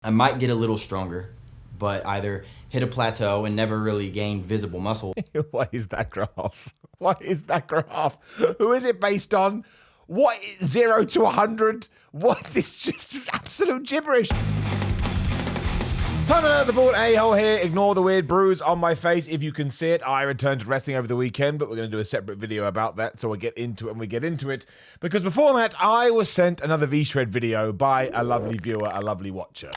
I might get a little stronger, but either hit a plateau and never really gain visible muscle. What is that graph? What is that graph? Who is it based on? What, 0 to 100? What? It's just absolute gibberish. Simon the bald a-hole here. Ignore the weird bruise on my face if you can see it. I returned to wrestling over the weekend, but we're going to do a separate video about that, so we'll get into it when we get into it. Because before that, I was sent another VShred video by a lovely viewer, a lovely watcher.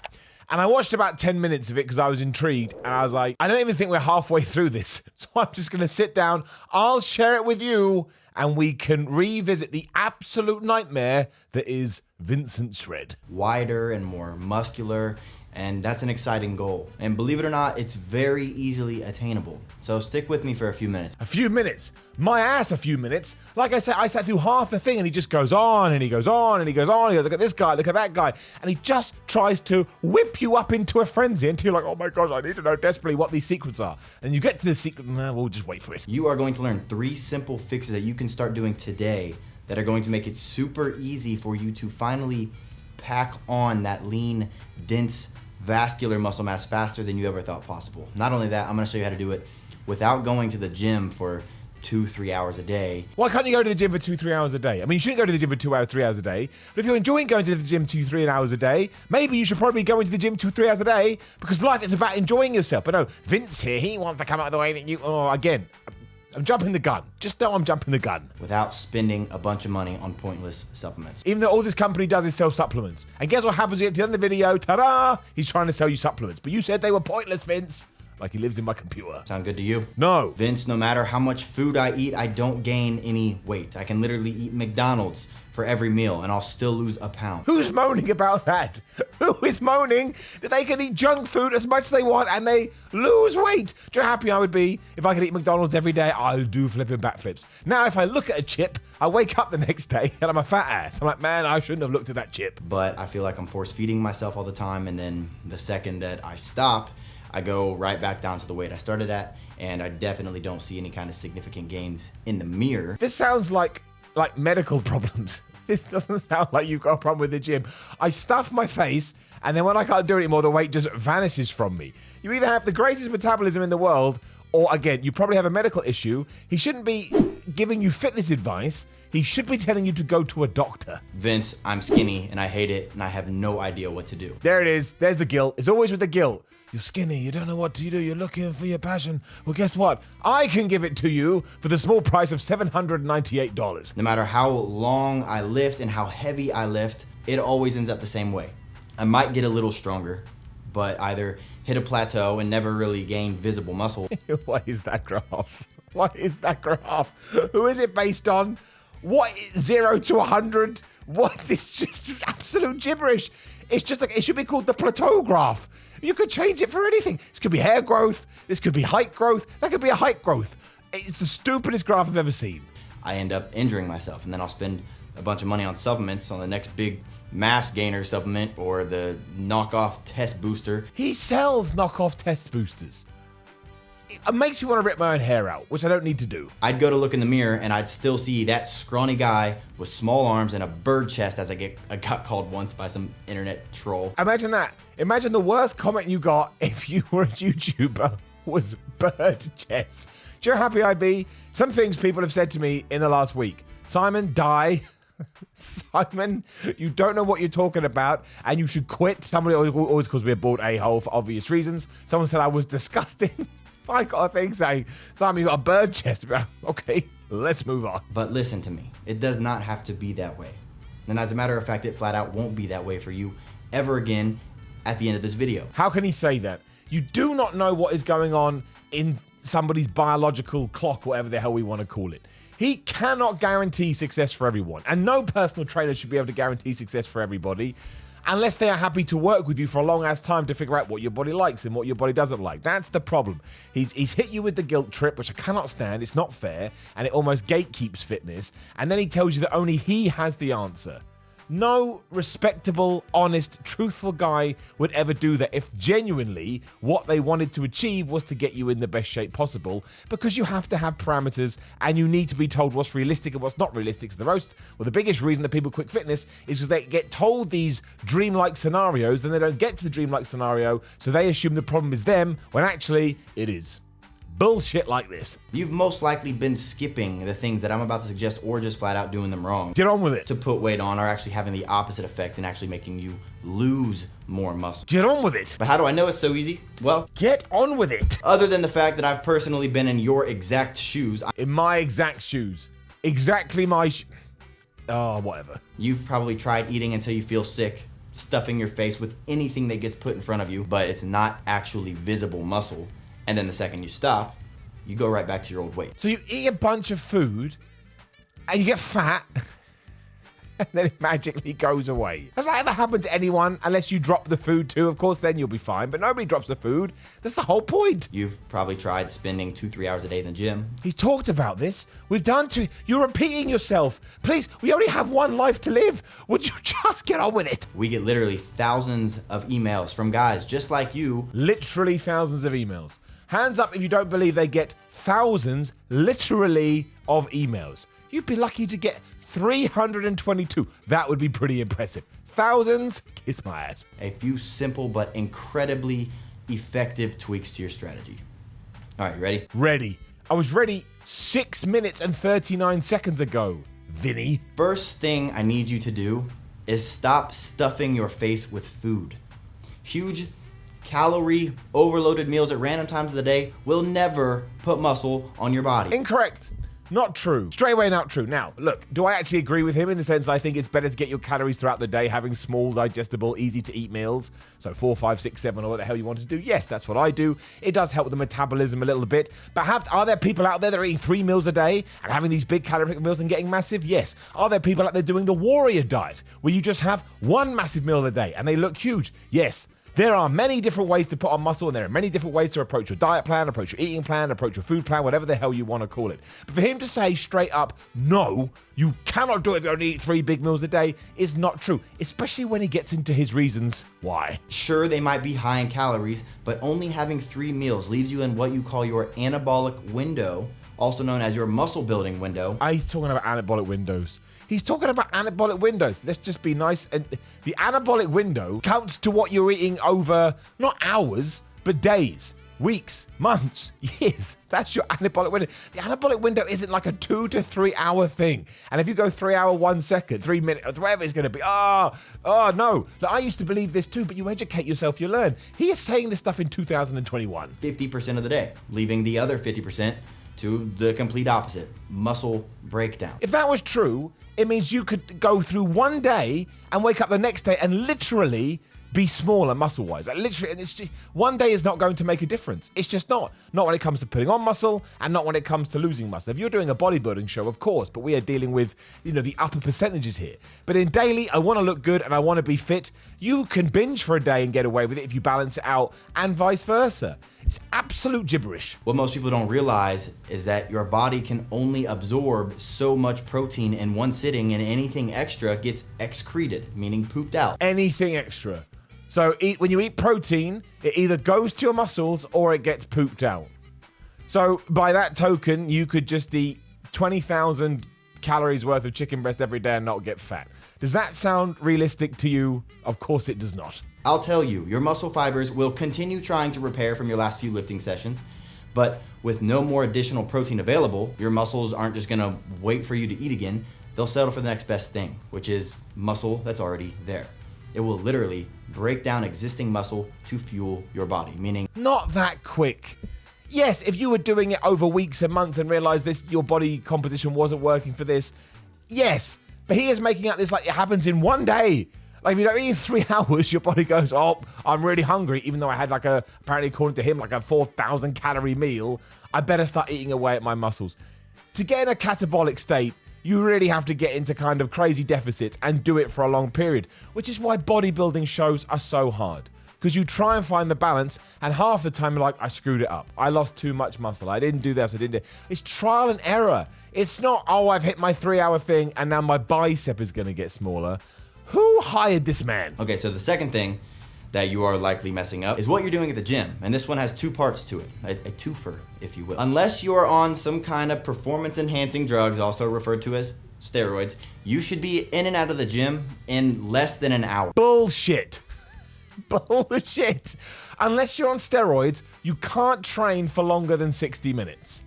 And I watched about 10 minutes of it because I was intrigued, and I was like, I don't even think we're halfway through this, so I'm just going to sit down, I'll share it with you, and we can revisit the absolute nightmare that is Vincent Shred. Wider and more muscular, and that's an exciting goal. And believe it or not, it's very easily attainable. So stick with me for a few minutes. A few minutes? My ass, a few minutes. Like I said, I sat through half the thing and he just goes on and he goes on and he goes on. He goes, look at this guy, look at that guy. And he just tries to whip you up into a frenzy until you're like, oh my gosh, I need to know desperately what these secrets are. And you get to the secret, we'll just wait for it. You are going to learn 3 simple fixes that you can start doing today that are going to make it super easy for you to finally pack on that lean, dense, vascular muscle mass faster than you ever thought possible. Not only that, I'm gonna show you how to do it without going to the gym for 2-3 hours a day. Why can't you go to the gym for 2-3 hours a day? I mean, you shouldn't go to the gym for 2 hours, 3 hours a day. But if you're enjoying going to the gym 2-3 hours a day, maybe you should probably go into the gym 2-3 hours a day because life is about enjoying yourself. But no, Vince here, he wants to come out the way that you, again, I'm jumping the gun. Just know I'm jumping the gun. Without spending a bunch of money on pointless supplements. Even though all this company does is sell supplements. And guess what happens at the end of the video? Ta-da! He's trying to sell you supplements. But you said they were pointless, Vince. Like he lives in my computer. Sound good to you? No. Vince, no matter how much food I eat, I don't gain any weight. I can literally eat McDonald's for every meal and I'll still lose a pound. Who's moaning about that? Who is moaning that they can eat junk food as much as they want and they lose weight? Do you know how happy I would be if I could eat McDonald's every day? I'll do flipping backflips. Now, if I look at a chip, I wake up the next day and I'm a fat ass. I'm like, man, I shouldn't have looked at that chip. But I feel like I'm force feeding myself all the time, and then the second that I stop, I go right back down to the weight I started at, and I definitely don't see any kind of significant gains in the mirror. This sounds like medical problems. This doesn't sound like you've got a problem with the gym. I stuff my face, and then when I can't do it anymore, the weight just vanishes from me. You either have the greatest metabolism in the world, or again, you probably have a medical issue. He shouldn't be giving you fitness advice. He should be telling you to go to a doctor. Vince, I'm skinny, and I hate it, and I have no idea what to do. There it is. There's the guilt. It's always with the guilt. You're skinny, you don't know what to do, you're looking for your passion. Well, guess what? I can give it to you for the small price of $798. No matter how long I lift and how heavy I lift, it always ends up the same way. I might get a little stronger, but either hit a plateau and never really gain visible muscle. What is that graph? What is that graph? Who is it based on? What, 0 to 100? What? It's just absolute gibberish. It's just like, it should be called the plateau graph. You could change it for anything. This could be hair growth. This could be height growth. That could be a height growth. It's the stupidest graph I've ever seen. I end up injuring myself, and then I'll spend a bunch of money on supplements, on the next big mass gainer supplement or the knockoff test booster. He sells knockoff test boosters. It makes me want to rip my own hair out, which I don't need to do. I'd go to look in the mirror and I'd still see that scrawny guy with small arms and a bird chest, as I got called once by some internet troll. Imagine that. Imagine the worst comment you got if you were a YouTuber was bird chest. Do you know how happy I'd be? Some things people have said to me in the last week. Simon, die. Simon, you don't know what you're talking about and you should quit. Somebody always calls me a bald a-hole for obvious reasons. Someone said I was disgusting. I got a thing saying, Simon, you got a bird chest. Okay, let's move on. But listen to me. It does not have to be that way. And as a matter of fact, it flat out won't be that way for you ever again at the end of this video. How can he say that? You do not know what is going on in somebody's biological clock, whatever the hell we want to call it. He cannot guarantee success for everyone. And no personal trainer should be able to guarantee success for everybody unless they are happy to work with you for a long ass time to figure out what your body likes and what your body doesn't like. That's the problem. He's hit you with the guilt trip, which I cannot stand. It's not fair. And it almost gatekeeps fitness. And then he tells you that only he has the answer. No respectable, honest, truthful guy would ever do that if genuinely what they wanted to achieve was to get you in the best shape possible, because you have to have parameters and you need to be told what's realistic and what's not realistic. The biggest reason that people quit fitness is because they get told these dreamlike scenarios, then they don't get to the dreamlike scenario, so they assume the problem is them when actually it is. Bullshit like this. You've most likely been skipping the things that I'm about to suggest or just flat out doing them wrong. Get on with it. To put weight on are actually having the opposite effect and actually making you lose more muscle. Get on with it. But how do I know it's so easy? Well, Get on with it. other than the fact that I've personally been in your exact shoes, In my exact shoes. Exactly my whatever. you've probably tried eating until you feel sick, stuffing your face with anything that gets put in front of you, but it's not actually visible muscle. And then the second you stop, you go right back to your old weight. So you eat a bunch of food and you get fat and then it magically goes away. Has that ever happened to anyone? Unless you drop the food too, of course, then you'll be fine. But nobody drops the food. That's the whole point. You've probably tried spending 2-3 hours a day in the gym. He's talked about this. We've done two. You're repeating yourself. Please, we only have one life to live. Would you just get on with it? We get literally thousands of emails from guys just like you. Literally thousands of emails. Hands up if you don't believe they get thousands, literally, of emails. You'd be lucky to get 322. That would be pretty impressive. Thousands? Kiss my ass. A few simple but incredibly effective tweaks to your strategy. All right, you ready? Ready. I was ready 6 minutes and 39 seconds ago, Vinny. First thing I need you to do is stop stuffing your face with food. Huge calorie overloaded meals at random times of the day will never put muscle on your body. Incorrect. Not true. Straight away not true. Now, look, do I actually agree with him in the sense I think it's better to get your calories throughout the day, having small, digestible, easy to eat meals? So 4, 5, 6, 7, or what the hell you want to do? Yes, that's what I do. It does help with the metabolism a little bit. But are there people out there that are eating 3 meals a day and having these big calorific meals and getting massive? Yes. Are there people out there doing the warrior diet where you just have one massive meal a day and they look huge? Yes. There are many different ways to put on muscle, and there are many different ways to approach your diet plan, approach your eating plan, approach your food plan, whatever the hell you want to call it. But for him to say straight up, no, you cannot do it if you only eat 3 big meals a day, is not true, especially when he gets into his reasons why. Sure, they might be high in calories, but only having 3 meals leaves you in what you call your anabolic window, also known as your muscle building window. He's talking about anabolic windows. He's talking about anabolic windows. Let's just be nice. And the anabolic window counts to what you're eating over, not hours, but days, weeks, months, years. That's your anabolic window. The anabolic window isn't like a 2 to 3 hour thing. And if you go 3 hour, 1 second, 3 minutes, whatever it's going to be, no. Like, I used to believe this too, but you educate yourself, you learn. He is saying this stuff in 2021. 50% of the day, leaving the other 50% to the complete opposite, muscle breakdown. If that was true, it means you could go through one day and wake up the next day and literally be smaller muscle-wise. Like literally, and it's just, one day is not going to make a difference. It's just not. Not when it comes to putting on muscle and not when it comes to losing muscle. If you're doing a bodybuilding show, of course, but we are dealing with, the upper percentages here. But in daily, I want to look good and I want to be fit. You can binge for a day and get away with it if you balance it out, and vice versa. It's absolute gibberish. What most people don't realize is that your body can only absorb so much protein in one sitting, and anything extra gets excreted, meaning pooped out. Anything extra. So when you eat protein, it either goes to your muscles or it gets pooped out. So by that token, you could just eat 20,000 calories worth of chicken breast every day and not get fat. Does that sound realistic to you? Of course it does not. I'll tell you, your muscle fibers will continue trying to repair from your last few lifting sessions, but with no more additional protein available, your muscles aren't just gonna wait for you to eat again. They'll settle for the next best thing, which is muscle that's already there. It will literally break down existing muscle to fuel your body, meaning not that quick. Yes, if you were doing it over weeks and months and realized your body composition wasn't working for this, yes. But he is making out this like it happens in one day. Like if you don't eat in 3 hours, your body goes, oh, I'm really hungry, even though I had apparently according to him, a 4,000 calorie meal. I better start eating away at my muscles. To get in a catabolic state, you really have to get into kind of crazy deficits and do it for a long period, which is why bodybuilding shows are so hard. Because you try and find the balance, and half the time you're like, I screwed it up. I lost too much muscle. I didn't do this. I didn't do it. It's trial and error. It's not, I've hit my 3 hour thing and now my bicep is going to get smaller. Who hired this man? Okay, so the second thing that you are likely messing up is what you're doing at the gym. And this one has two parts to it, a twofer, if you will. Unless you are on some kind of performance enhancing drugs, also referred to as steroids, you should be in and out of the gym in less than an hour. Bullshit. Bullshit. Unless you're on steroids, you can't train for longer than 60 minutes.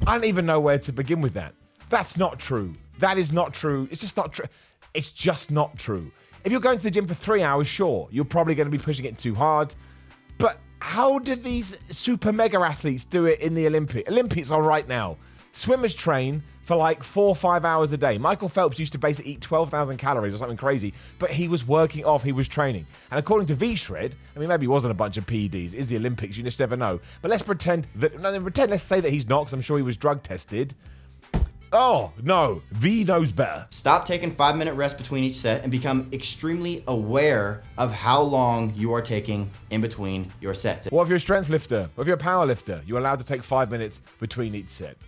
I don't even know where to begin with that. That's not true. That is not true. It's just not true. It's just not true. If you're going to the gym for 3 hours, sure, you're probably going to be pushing it too hard. But how did these super mega athletes do it in the Olympics? Olympics are right now. Swimmers train for like 4 or 5 hours a day. Michael Phelps used to basically eat 12,000 calories or something crazy, but he was working off, he was training. And according to VShred, I mean, maybe it wasn't a bunch of PEDs. It's the Olympics, you just never know. But let's let's say that he's not, because I'm sure he was drug tested. Oh, no, V knows better. Stop taking 5-minute rests between each set and become extremely aware of how long you are taking in between your sets. What if you're a strength lifter? What if you're a power lifter? You're allowed to take 5 minutes between each set.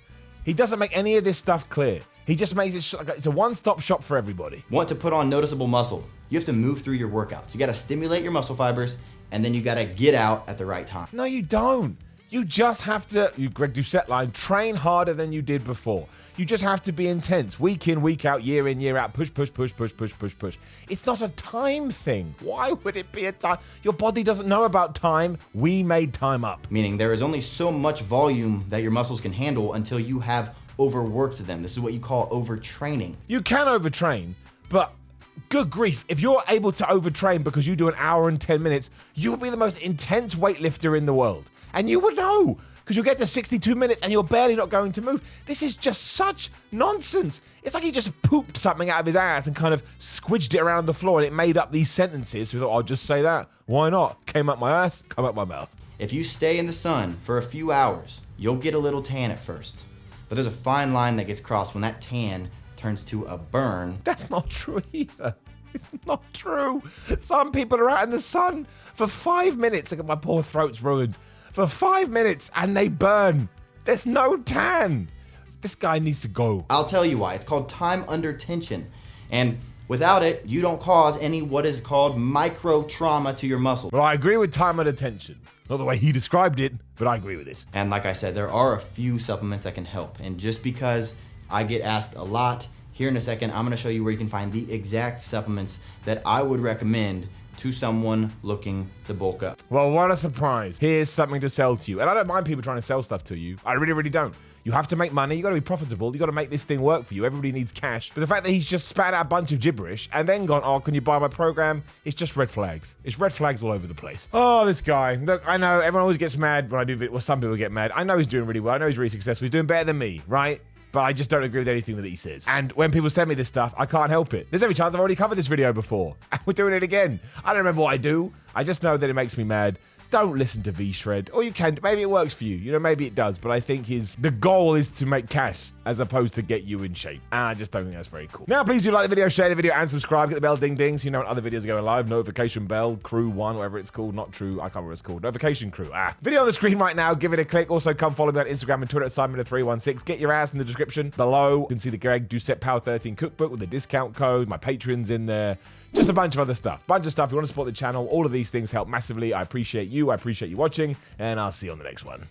He doesn't make any of this stuff clear. He just makes it it's a one-stop shop for everybody. Want to put on noticeable muscle? You have to move through your workouts. You got to stimulate your muscle fibers, and then you got to get out at the right time. No, you don't. You just have to, Greg Doucette line, train harder than you did before. You just have to be intense, week in, week out, year in, year out, push, push, push, push, push, push, push. It's not a time thing. Why would it be a time? Your body doesn't know about time. We made time up. Meaning there is only so much volume that your muscles can handle until you have overworked them. This is what you call overtraining. You can overtrain, but good grief, if you're able to overtrain because you do an hour and 10 minutes, you will be the most intense weightlifter in the world. And you would know, because you'll get to 62 minutes and you're barely not going to move. This is just such nonsense. It's like he just pooped something out of his ass and kind of squidged it around the floor and it made up these sentences. So we thought, I'll just say that. Why not? Came up my ass, come up my mouth. If you stay in the sun for a few hours, you'll get a little tan at first. But there's a fine line that gets crossed when that tan turns to a burn. That's not true either. It's not true. Some people are out in the sun for 5 minutes. Look at my poor throat's ruined. For 5 minutes and they burn. There's no tan. This guy needs to go. I'll tell you why. It's called time under tension. And without it, you don't cause any what is called micro trauma to your muscle. Well, I agree with time under tension. Not the way he described it, but I agree with it. And like I said, there are a few supplements that can help. And just because I get asked a lot, here in a second, I'm gonna show you where you can find the exact supplements that I would recommend to someone looking to bulk up. Well, what a surprise. Here's something to sell to you. And I don't mind people trying to sell stuff to you. I really, really don't. You have to make money. You got to be profitable. You got to make this thing work for you. Everybody needs cash. But the fact that he's just spat out a bunch of gibberish and then gone, oh, can you buy my program? It's just red flags. It's red flags all over the place. Oh, this guy. Look, I know everyone always gets mad when I do, well, some people get mad. I know he's doing really well. I know he's really successful. He's doing better than me, right? But I just don't agree with anything that he says. And when people send me this stuff, I can't help it. There's every chance I've already covered this video before. And we're doing it again. I don't remember what I do. I just know that it makes me mad. Don't listen to VShred. Or you can. Maybe it works for you. You know, maybe it does. But I think the goal is to make cash as opposed to get you in shape. And I just don't think that's very cool. Now, please do like the video, share the video, and subscribe. Get the bell ding ding so you know when other videos are going live. Notification bell, crew 1, whatever it's called. Not true. I can't remember what it's called. Notification crew. Video on the screen right now. Give it a click. Also, come follow me on Instagram and Twitter at Simon316. Get your ass in the description below. You can see the Greg Doucette Power 13 cookbook with the discount code. My Patreon's in there. Just a bunch of other stuff. Bunch of stuff. If you want to support the channel, all of these things help massively. I appreciate you. I appreciate you watching. And I'll see you on the next one.